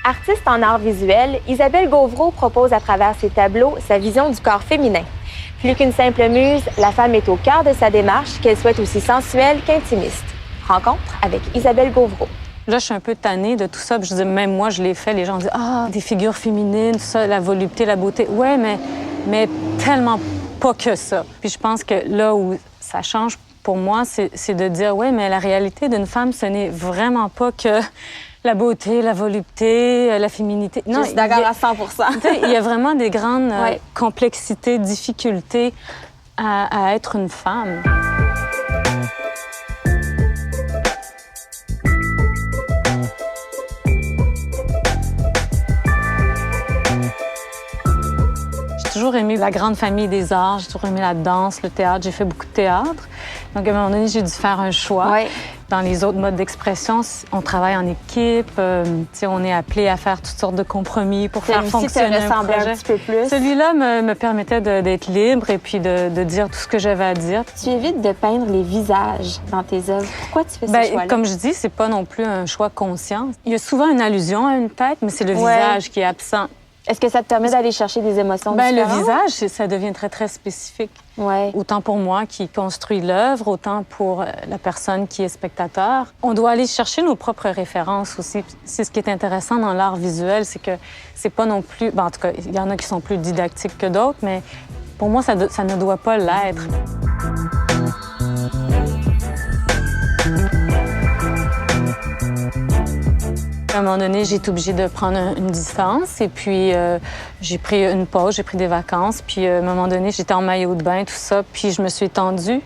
Artiste en art visuel, Isabelle Gauvreau propose à travers ses tableaux sa vision du corps féminin. Plus qu'une simple muse, la femme est au cœur de sa démarche, qu'elle souhaite aussi sensuelle qu'intimiste. Rencontre avec Isabelle Gauvreau. Là, je suis un peu tannée de tout ça. Puis je dis, même moi, je l'ai fait. Les gens disent, ah, des figures féminines, ça, la volupté, la beauté. Ouais, mais tellement pas que ça. Puis je pense que là où ça change pour moi, c'est de dire, ouais, mais la réalité d'une femme, ce n'est vraiment pas que la beauté, la volupté, la féminité. Non, je suis d'accord à 100 Il y a vraiment des grandes complexités, difficultés à être une femme. J'ai toujours aimé la grande famille des arts, j'ai toujours aimé la danse, le théâtre. J'ai fait beaucoup de théâtre. Donc, à un moment donné, j'ai dû faire un choix. Ouais. Dans les autres modes d'expression, on travaille en équipe. On est appelé à faire toutes sortes de compromis pour faire fonctionner un projet. Un petit peu plus. Celui-là me permettait d'être libre et puis de dire tout ce que j'avais à dire. Tu évites de peindre les visages dans tes œuvres. Pourquoi tu fais ce choix-là? Comme je dis, c'est pas non plus un choix conscient. Il y a souvent une allusion à une tête, mais c'est le visage qui est absent. Est-ce que ça te permet d'aller chercher des émotions différentes? Le visage, ça devient très, très spécifique. Ouais. Autant pour moi qui construis l'œuvre, autant pour la personne qui est spectateur. On doit aller chercher nos propres références aussi. C'est ce qui est intéressant dans l'art visuel, c'est que c'est pas non plus... en tout cas, il y en a qui sont plus didactiques que d'autres, mais pour moi, ça ne doit pas l'être. À un moment donné, j'ai été obligée de prendre une distance et puis j'ai pris une pause, j'ai pris des vacances. Puis à un moment donné, j'étais en maillot de bain, tout ça, puis je me suis étendue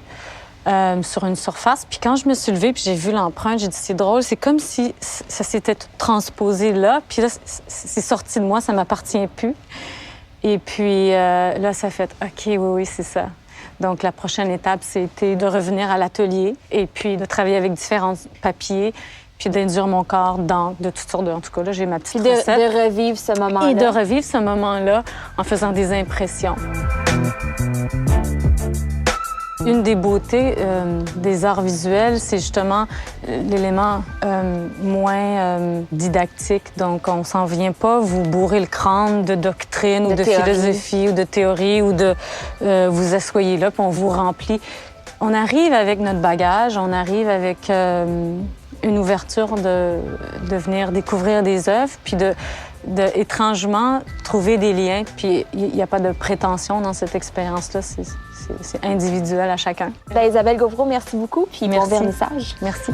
sur une surface. Puis quand je me suis levée puis j'ai vu l'empreinte, j'ai dit c'est drôle, c'est comme si ça s'était tout transposé là. Puis là, c'est sorti de moi, ça m'appartient plus. Et puis là, ça fait OK, oui, c'est ça. Donc la prochaine étape, c'était de revenir à l'atelier et puis de travailler avec différents papiers. Puis d'induire mon corps d'encre, de toutes sortes de... En tout cas, là, j'ai ma petite recette. De revivre ce moment-là. Et de revivre ce moment-là en faisant des impressions. Une des beautés des arts visuels, c'est justement l'élément moins didactique. Donc, on s'en vient pas vous bourrer le crâne de doctrine ou de philosophie ou de théorie ou de vous asseyez là puis on vous remplit. On arrive avec notre bagage, on arrive avec... une ouverture de venir découvrir des œuvres, puis étrangement, trouver des liens. Puis il n'y a pas de prétention dans cette expérience-là. C'est individuel à chacun. Isabelle Gauvreau, merci beaucoup, puis bon vernissage. Merci.